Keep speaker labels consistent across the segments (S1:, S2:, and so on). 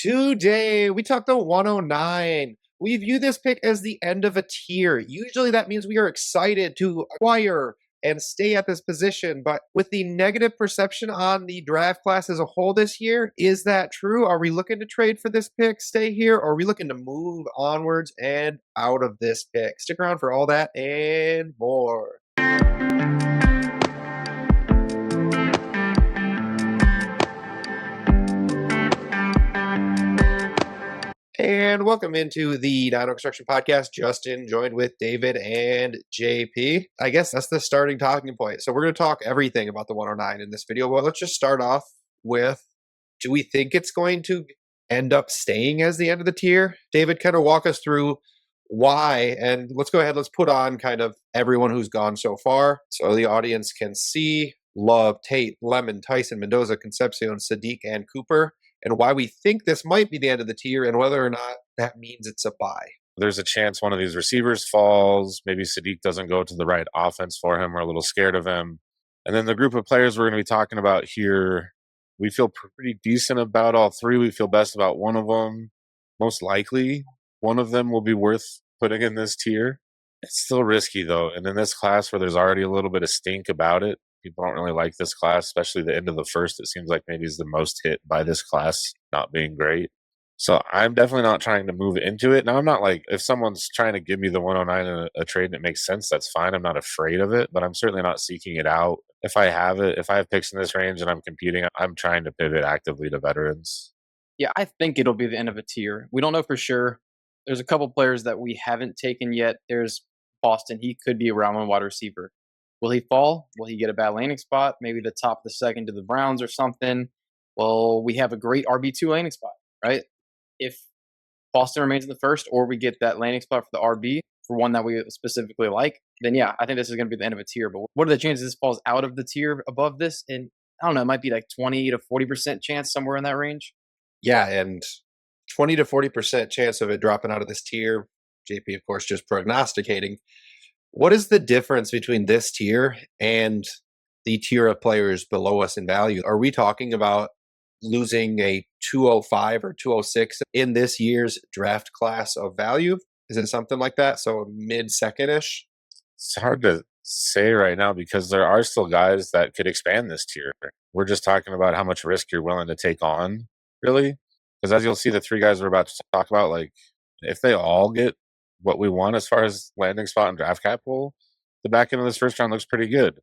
S1: Today, we talked the 109. We view this pick as the end of a tier. Usually that means we are excited to acquire and stay at this position. But with the negative perception on the draft class as a whole this year, is that true? Are we looking to trade for this pick, stay here, or are we looking to move onwards and out of this pick? Stick around for all that and more. And welcome into the Dino Construction Podcast. Justin joined with David and JP. I guess that's the starting talking point. So we're going to talk everything about the 109 in this video. Well, let's just start off with, do we think it's going to end up staying as the end of the tier? David, kind of walk us through why, and let's go ahead. Let's put on kind of everyone who's gone so far so the audience can see Love, Tate, Lemon, Tyson, Mendoza, Concepcion, Sadiq, and Cooper, and why we think this might be the end of the tier and whether or not that means it's a buy.
S2: There's a chance one of these receivers falls. Maybe Sadiq doesn't go to the right offense for him. We're a little scared of him. And then the group of players we're going to be talking about here, we feel pretty decent about all three. We feel best about one of them. Most likely, one of them will be worth putting in this tier. It's still risky, though. And in this class where there's already a little bit of stink about it, people don't really like this class, especially the end of the first. It seems like maybe is the most hit by this class not being great. So I'm definitely not trying to move into it. Now, I'm not like, if someone's trying to give me the 109 in a trade and it makes sense, that's fine. I'm not afraid of it, but I'm certainly not seeking it out. If I have it, if I have picks in this range and I'm competing, I'm trying to pivot actively to veterans.
S3: Yeah, I think it'll be the end of a tier. We don't know for sure. There's a couple players that we haven't taken yet. There's Boston. He could be a round one wide receiver. Will he fall? Will he get a bad landing spot? Maybe the top of the second to the Browns or something. Well, we have a great RB2 landing spot, right? If Boston remains in the first or we get that landing spot for the RB for one that we specifically like, then yeah, I think this is going to be the end of a tier. But what are the chances this falls out of the tier above this? And I don't know, it might be like 20 to 40% chance, somewhere in that range.
S1: Yeah, and 20 to 40% chance of it dropping out of this tier. JP, of course, just prognosticating. What is the difference between this tier and the tier of players below us in value? Are we talking about losing a 205 or 206 in this year's draft class of value? Is it something like that? So mid-second-ish?
S2: It's hard to say right now because there are still guys that could expand this tier. We're just talking about how much risk you're willing to take on, really. Because as you'll see, the three guys we're about to talk about, like, if they all get what we want as far as landing spot and draft capital, the back end of this first round looks pretty good.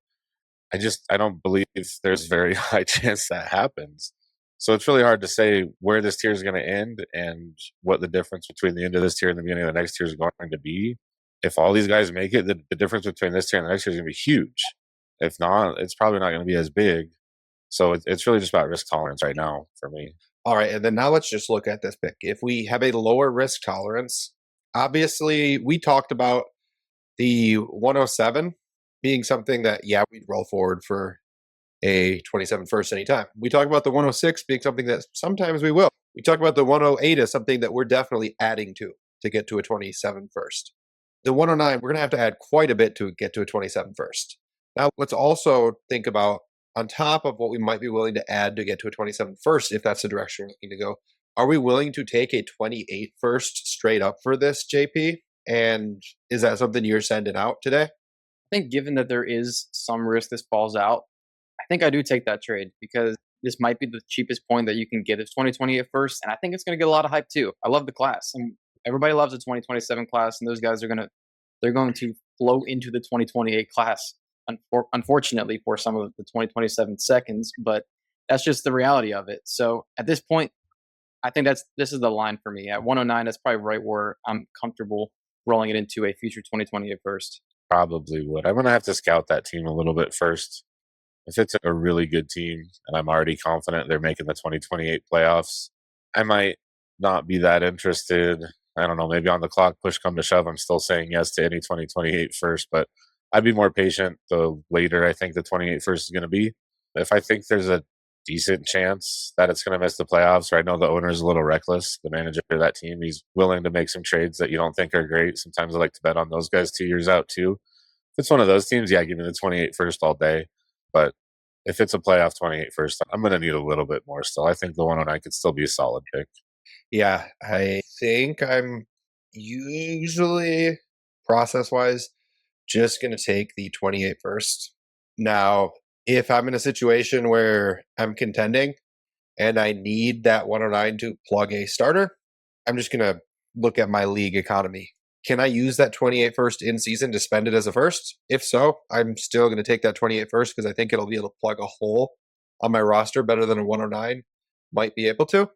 S2: I don't believe there's very high chance that happens. So it's really hard to say where this tier is going to end and what the difference between the end of this tier and the beginning of the next tier is going to be. If all these guys make it, the difference between this tier and the next tier is going to be huge. If not, it's probably not going to be as big. So it's really just about risk tolerance right now for me.
S1: All right, and then now let's just look at this pick. If we have a lower risk tolerance, obviously, we talked about the 107 being something that, yeah, we'd roll forward for a 27 first anytime. We talk about the 106 being something that sometimes we will. We talk about the 108 as something that we're definitely adding to get to a 27 first. The 109, we're going to have to add quite a bit to get to a 27 first. Now, let's also think about, on top of what we might be willing to add to get to a 27 first, if that's the direction we're looking to go, are we willing to take a 28 first straight up for this, JP? And is that something you're sending out today?
S3: I think given that there is some risk this falls out, I think I do take that trade because this might be the cheapest point that you can get is 2028 first. And I think it's going to get a lot of hype too. I love the class. And everybody loves the 2027 class. And those guys they're going to flow into the 2028 class, unfortunately, for some of the 2027 seconds. But that's just the reality of it. So at this point, I think this is the line for me. At 109, that's probably right where I'm comfortable rolling it into a future 2028 first.
S2: Probably would. I'm going to have to scout that team a little bit first. If it's a really good team and I'm already confident they're making the 2028 playoffs, I might not be that interested. I don't know, maybe on the clock, push come to shove, I'm still saying yes to any 2028 first, but I'd be more patient the later I think the 28 first is going to be. If I think there's a decent chance that it's going to miss the playoffs, or I know the owner is a little reckless, the manager of that team, he's willing to make some trades that you don't think are great. Sometimes I like to bet on those guys 2 years out too. If it's one of those teams, yeah, give me the 28 first all day. But if it's a playoff 28 first, I'm going to need a little bit more still. I think the 109 could still be a solid pick.
S1: Yeah, I think I'm usually process wise just going to take the 28 first. Now, if I'm in a situation where I'm contending and I need that 109 to plug a starter, I'm just going to look at my league economy. Can I use that 28 first in season to spend it as a first? If so, I'm still going to take that 28 first because I think it'll be able to plug a hole on my roster better than a 109 might be able to.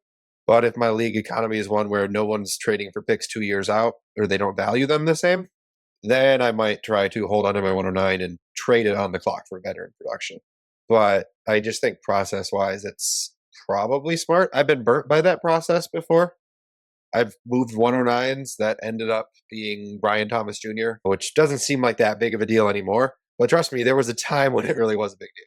S1: But if my league economy is one where no one's trading for picks 2 years out or they don't value them the same, then I might try to hold on to my 109 and trade it on the clock for veteran production. But I just think process wise, it's probably smart. I've been burnt by that process before. I've moved 109s that ended up being Brian Thomas Jr., which doesn't seem like that big of a deal anymore. But trust me, there was a time when it really was a big deal.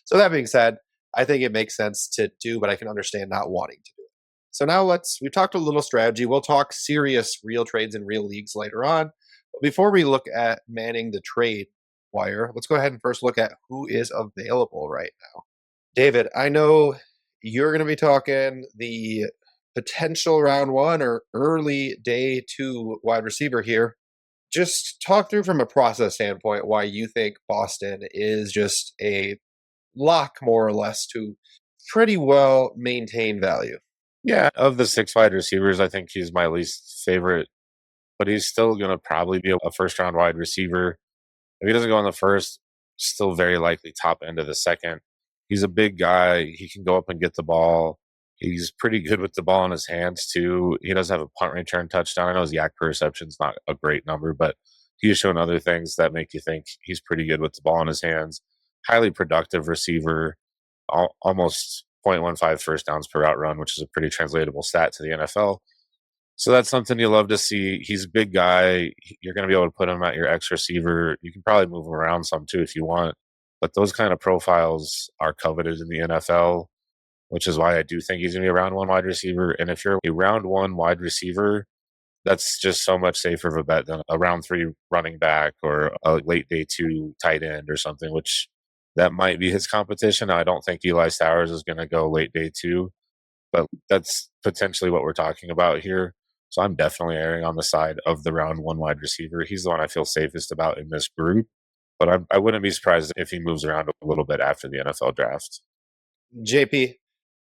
S1: So that being said, I think it makes sense to do, but I can understand not wanting to do it. So now we've talked a little strategy. We'll talk serious real trades in real leagues later on. But before we look at manning the trade wire, let's go ahead and first look at who is available right now. David, I know you're going to be talking the potential round one or early day two wide receiver here. Just talk through from a process standpoint why you think Boston is just a lock, more or less, to pretty well maintain value.
S2: Yeah, of the 6 wide receivers, I think he's my least favorite, but he's still going to probably be a first round wide receiver. If he doesn't go in the first, still very likely top end of the second. He's a big guy. He can go up and get the ball. He's pretty good with the ball in his hands, too. He does have a punt return touchdown. I know his yak per reception's not a great number, but he's shown other things that make you think he's pretty good with the ball in his hands. Highly productive receiver, almost 0.15 first downs per route run, which is a pretty translatable stat to the NFL. So that's something you love to see. He's a big guy. You're going to be able to put him at your X receiver. You can probably move him around some too if you want. But those kind of profiles are coveted in the NFL, which is why I do think he's going to be a round one wide receiver. And if you're a round one wide receiver, that's just so much safer of a bet than a round three running back or a late day two tight end or something, which that might be his competition. I don't think Eli Stowers is going to go late day two, but that's potentially what we're talking about here. So I'm definitely erring on the side of the round one wide receiver. He's the one I feel safest about in this group, but I wouldn't be surprised if he moves around a little bit after the NFL draft.
S1: JP,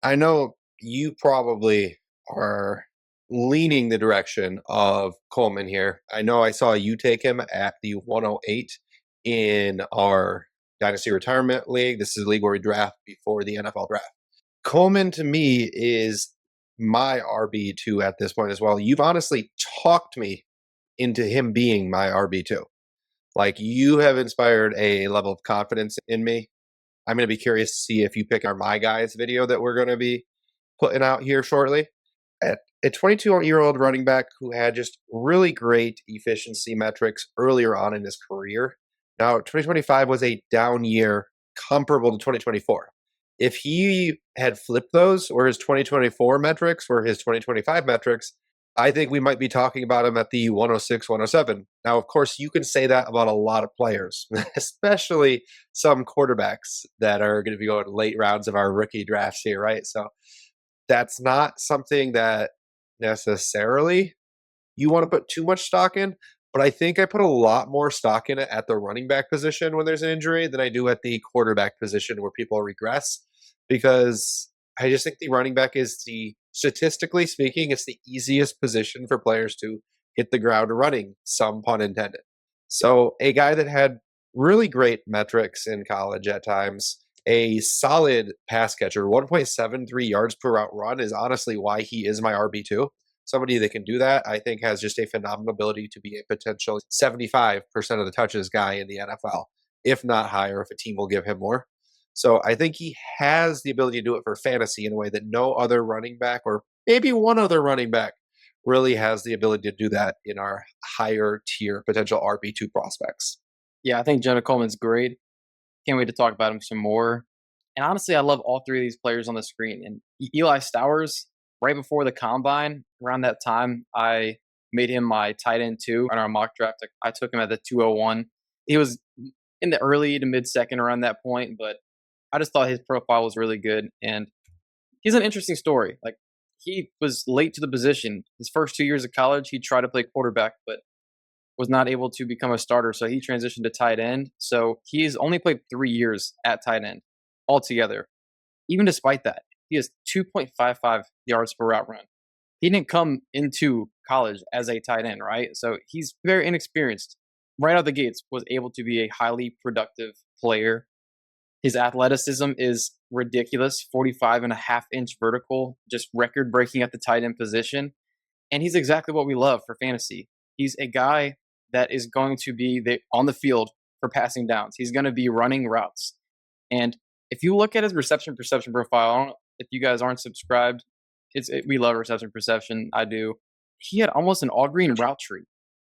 S1: I know you probably are leaning the direction of Coleman here. I know I saw you take him at the 108 in our Dynasty Retirement League. This is a league where we draft before the NFL draft. Coleman to me is my RB2 at this point as well. You've honestly talked me into him being my RB2. Like, you have inspired a level of confidence in me. I'm going to be curious to see if you pick our My Guys video that we're going to be putting out here shortly. At a 22-year-old running back who had just really great efficiency metrics earlier on in his career. Now, 2025 was a down year comparable to 2024. If he had flipped those, or his 2024 metrics were his 2025 metrics, I think we might be talking about him at the 106, 107. Now, of course, you can say that about a lot of players, especially some quarterbacks that are going to be going late rounds of our rookie drafts here, right? So that's not something that necessarily you want to put too much stock in, but I think I put a lot more stock in it at the running back position when there's an injury than I do at the quarterback position where people regress, because I just think the running back is statistically speaking, it's the easiest position for players to hit the ground running, some pun intended. So a guy that had really great metrics in college at times, a solid pass catcher, 1.73 yards per route run is honestly why he is my RB2. Somebody that can do that, I think, has just a phenomenal ability to be a potential 75% of the touches guy in the NFL, if not higher, if a team will give him more. So I think he has the ability to do it for fantasy in a way that no other running back, or maybe one other running back, really has the ability to do that in our higher tier potential RB2 prospects.
S3: Yeah, I think Jonah Coleman's great. Can't wait to talk about him some more. And honestly, I love all three of these players on the screen. And Eli Stowers, right before the combine, around that time, I made him my tight end 2 in our mock draft. I took him at the 201. He was in the early to mid second around that point, but I just thought his profile was really good. And he's an interesting story. Like, he was late to the position. His first 2 years of college, he tried to play quarterback, but was not able to become a starter. So he transitioned to tight end. So he's only played 3 years at tight end altogether. Even despite that, he has 2.55 yards per route run. He didn't come into college as a tight end, right? So he's very inexperienced. Right out the gates, was able to be a highly productive player. His athleticism is ridiculous, 45.5-inch vertical, just record breaking at the tight end position. And he's exactly what we love for fantasy. He's a guy that is going to be on the field for passing downs. He's going to be running routes. And if you look at his reception perception profile, I don't know if you guys aren't subscribed, we love reception perception. I do. He had almost an all green route tree.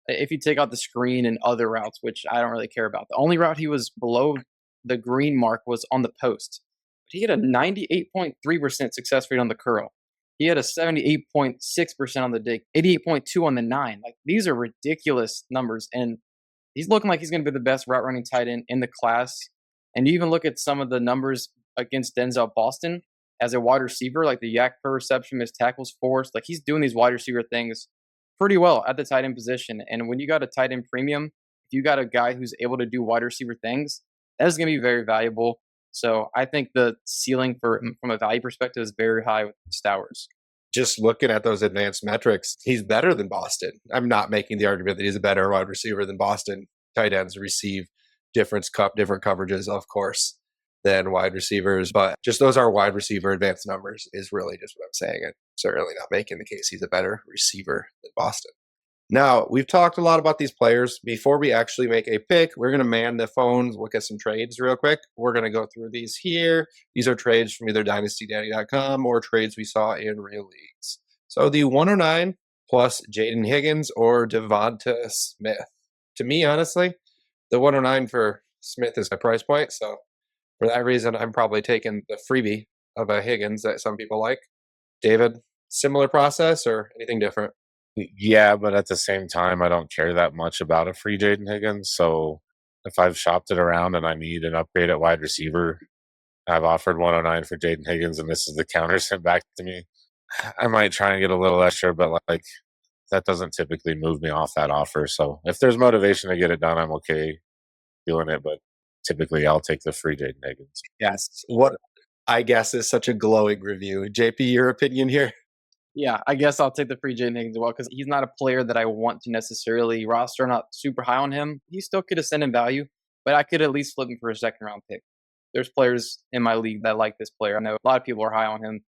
S3: If you take out the screen and other routes, which I don't really care about, the only route he was below the green mark was on the post. But he had a 98.3% success rate on the curl. He had a 78.6% on the dig, 88.2 on the 9. Like, these are ridiculous numbers, and he's looking like he's going to be the best route running tight end in the class. And you even look at some of the numbers against Denzel Boston as a wide receiver, like the yak per reception, missed tackles forced. Like, he's doing these wide receiver things pretty well at the tight end position. And when you got a tight end premium, if you got a guy who's able to do wide receiver things, that is going to be very valuable. So I think the ceiling from a value perspective is very high with Stowers.
S1: Just looking at those advanced metrics, he's better than Boston. I'm not making the argument that he's a better wide receiver than Boston. Tight ends receive different coverages, of course, than wide receivers. But just those are wide receiver advanced numbers is really just what I'm saying. And certainly not making the case he's a better receiver than Boston. Now, we've talked a lot about these players. Before we actually make a pick, we're going to man the phones, look at some trades real quick. We're going to go through these here. These are trades from either DynastyDaddy.com or trades we saw in real leagues. So the 109 plus Jaden Higgins or Devonta Smith. To me, honestly, the 109 for Smith is a price point. So for that reason, I'm probably taking the freebie of a Higgins that some people like. David, similar process or anything different?
S2: Yeah, but at the same time, I don't care that much about a free Jaden Higgins. So if I've shopped it around and I need an upgrade at wide receiver, I've offered 109 for Jaden Higgins, and this is the counter sent back to me. I might try and get a little extra, but like that doesn't typically move me off that offer. So if there's motivation to get it done, I'm okay doing it. But typically, I'll take the free Jaden Higgins.
S1: Yes. What I guess is such a glowing review. JP, your opinion here?
S3: Yeah, I guess I'll take the free Jaden Higgins as well, because he's not a player that I want to necessarily roster. I'm not super high on him. He still could ascend in value, but I could at least flip him for a second round pick. There's players in my league that like this player. I know a lot of people are high on him,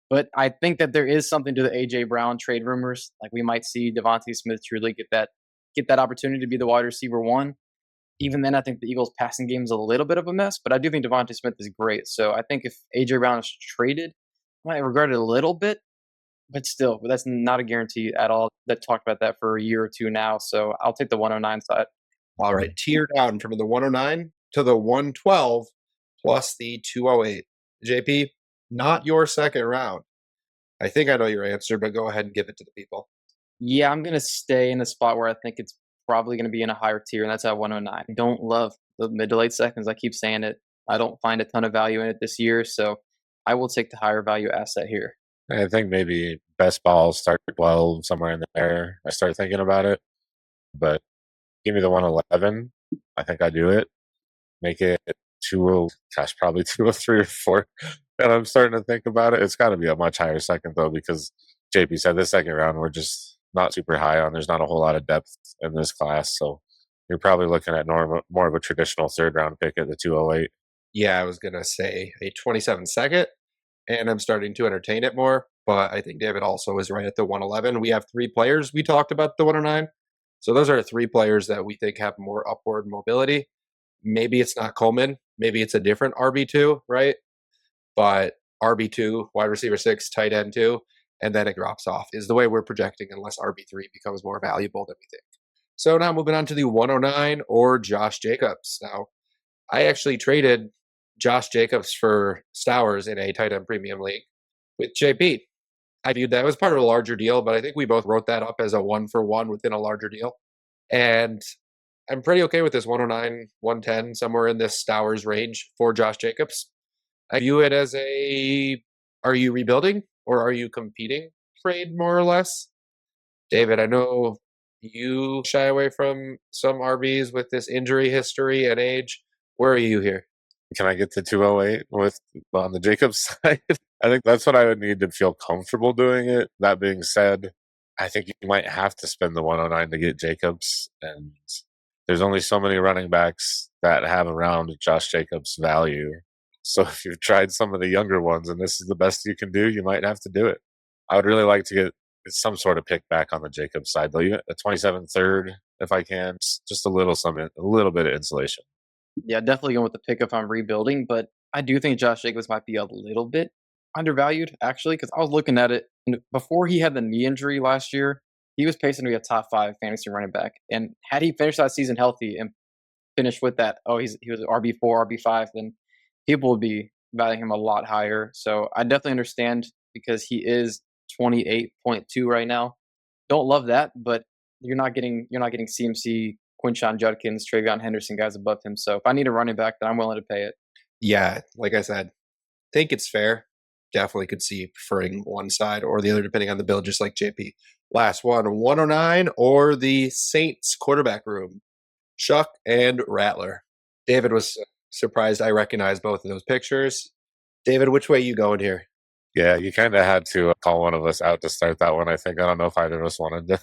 S3: but I think that there is something to the AJ Brown trade rumors. Like, we might see Devontae Smith truly get that opportunity to be the wide receiver one. Even then, I think the Eagles' passing game is a little bit of a mess, but I do think Devontae Smith is great. So I think if AJ Brown is traded, I might regret it a little bit. But still, that's not a guarantee at all. That talked about that for a year or two now. So I'll take the 109 side.
S1: All right. Tier down from the 109 to the 112 plus the 208. JP, not your second round. I think I know your answer, but go ahead and give it to the people.
S3: Yeah, I'm going to stay in the spot where I think it's probably going to be in a higher tier, and that's at 109. I don't love the mid to late seconds. I keep saying it. I don't find a ton of value in it this year. So I will take the higher value asset here.
S2: I think maybe best ball start 12, somewhere in there. I start thinking about it. But give me the 111. I think I do it. Make it 20, probably 203 or 4. And I'm starting to think about it. It's got to be a much higher second, though, because JP said this second round, we're just not super high on. There's not a whole lot of depth in this class. So you're probably looking at more of a traditional third round pick at the 208.
S1: Yeah, I was going to say a 27 second. And I'm starting to entertain it more. But I think David also is right at the 111. We have 3 players. We talked about the 109. So those are 3 players that we think have more upward mobility. Maybe it's not Coleman. Maybe it's a different RB2, right? But RB2, wide receiver 6, tight end 2, and then it drops off is the way we're projecting unless RB3 becomes more valuable than we think. So now moving on to the 109 or Josh Jacobs. Now, I actually traded Josh Jacobs for Stowers in a tight end premium league with JP. I viewed that as part of a larger deal, but I think we both wrote that up as a 1-for-1 within a larger deal. And I'm pretty okay with this 109, 110, somewhere in this Stowers range for Josh Jacobs. I view it as are you rebuilding or are you competing trade more or less? David, I know you shy away from some RBs with this injury history and age. Where are you here?
S2: Can I get to 208 with on the Jacobs side? I think that's what I would need to feel comfortable doing it. That being said, I think you might have to spend the 109 to get Jacobs, and there's only so many running backs that have around Josh Jacobs' value. So if you've tried some of the younger ones and this is the best you can do, you might have to do it. I would really like to get some sort of pick back on the Jacobs side, though. Even a 27 third, if I can, just a little bit of insulation.
S3: Yeah, definitely going with the pick if I'm rebuilding, but I do think Josh Jacobs might be a little bit undervalued, actually, because I was looking at it and before he had the knee injury last year. He was pacing to be a top 5 fantasy running back, and had he finished that season healthy and finished with that, he was RB4, RB5, then people would be valuing him a lot higher. So I definitely understand because he is 28.2 right now. Don't love that, but you're not getting CMC, Quinshon Judkins, Travion Henderson guys above him. So if I need a running back, then I'm willing to pay it.
S1: Yeah, like I said, think it's fair. Definitely could see preferring one side or the other depending on the build, just like JP. Last one, 109 or the Saints quarterback room, Shuck and Rattler. David was surprised I recognized both of those pictures. David, which way you going here?
S2: Yeah, you kind of had to call one of us out to start that one. I think I don't know if either of us wanted to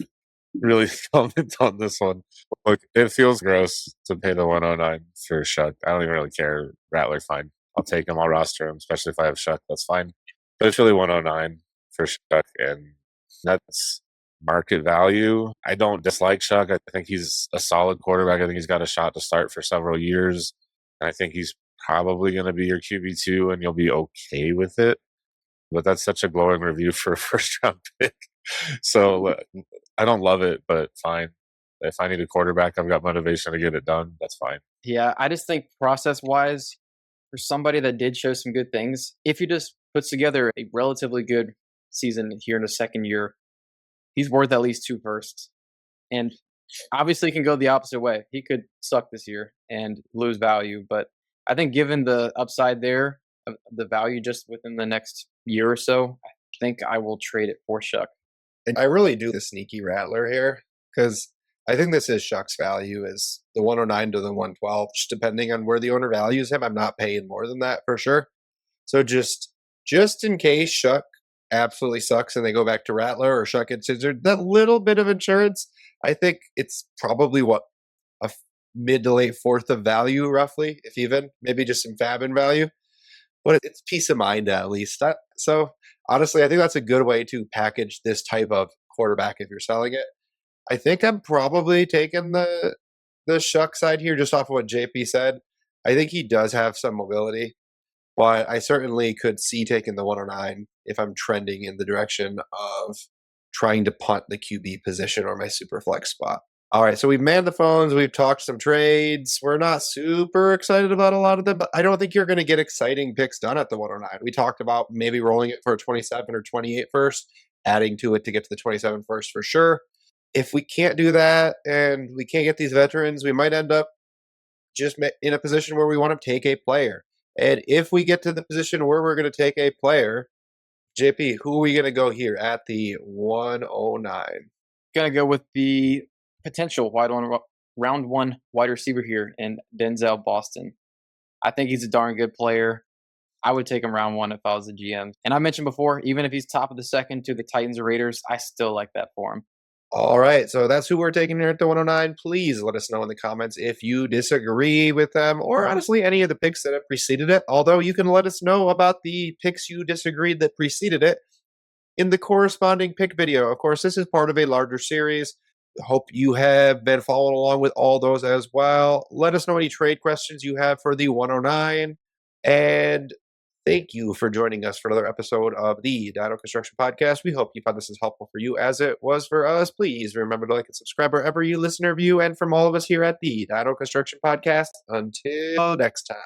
S2: really comment on this one. Look, it feels gross to pay the 109 for Shuck. I don't even really care. Rattler, fine. I'll take him. I'll roster him, especially if I have Shuck. That's fine. But it's really 109 for Shuck, and that's market value. I don't dislike Shuck. I think he's a solid quarterback. I think he's got a shot to start for several years. And I think he's probably going to be your QB2, and you'll be okay with it. But that's such a glowing review for a first round pick. So I don't love it, but fine. If I need a quarterback, I've got motivation to get it done. That's fine.
S3: Yeah, I just think process-wise, for somebody that did show some good things, if he just puts together a relatively good season here in the second year, he's worth at least 2 firsts. And obviously, he can go the opposite way. He could suck this year and lose value. But I think given the upside there, the value just within the next year or so, I think I will trade it for Shuck.
S1: And I really do the sneaky Rattler here because I think this is Shuck's value is the 109 to the 112, just depending on where the owner values him. I'm not paying more than that for sure. So just in case Shuck absolutely sucks and they go back to Rattler or Shuck gets injured, that little bit of insurance, I think it's probably a mid to late fourth of value roughly, if even, maybe just some Fabin value. But it's peace of mind at least. So honestly, I think that's a good way to package this type of quarterback if you're selling it. I think I'm probably taking the Shuck side here just off of what JP said. I think he does have some mobility, but I certainly could see taking the 109 if I'm trending in the direction of trying to punt the QB position or my super flex spot. All right, so we've manned the phones. We've talked some trades. We're not super excited about a lot of them, but I don't think you're going to get exciting picks done at the 109. We talked about maybe rolling it for a 27 or 28 first, adding to it to get to the 27 first for sure. If we can't do that and we can't get these veterans, we might end up just in a position where we want to take a player. And if we get to the position where we're going to take a player, JP, who are we going to go here at the 109?
S3: Going to go with the potential round one wide receiver here in Denzel Boston. I think he's a darn good player. I would take him round 1 if I was the GM. And I mentioned before, even if he's top of the second to the Titans or Raiders, I still like that for him.
S1: All right, so that's who we're taking here at the 109. Please let us know in the comments if you disagree with them or honestly any of the picks that have preceded it. Although you can let us know about the picks you disagreed that preceded it in the corresponding pick video. Of course, this is part of a larger series. Hope you have been following along with all those as well. Let us know any trade questions you have for the 109. And thank you for joining us for another episode of the Dino Construction Podcast. We hope you found this as helpful for you as it was for us. Please remember to like and subscribe wherever you listen or view. And from all of us here at the Dino Construction Podcast, until next time.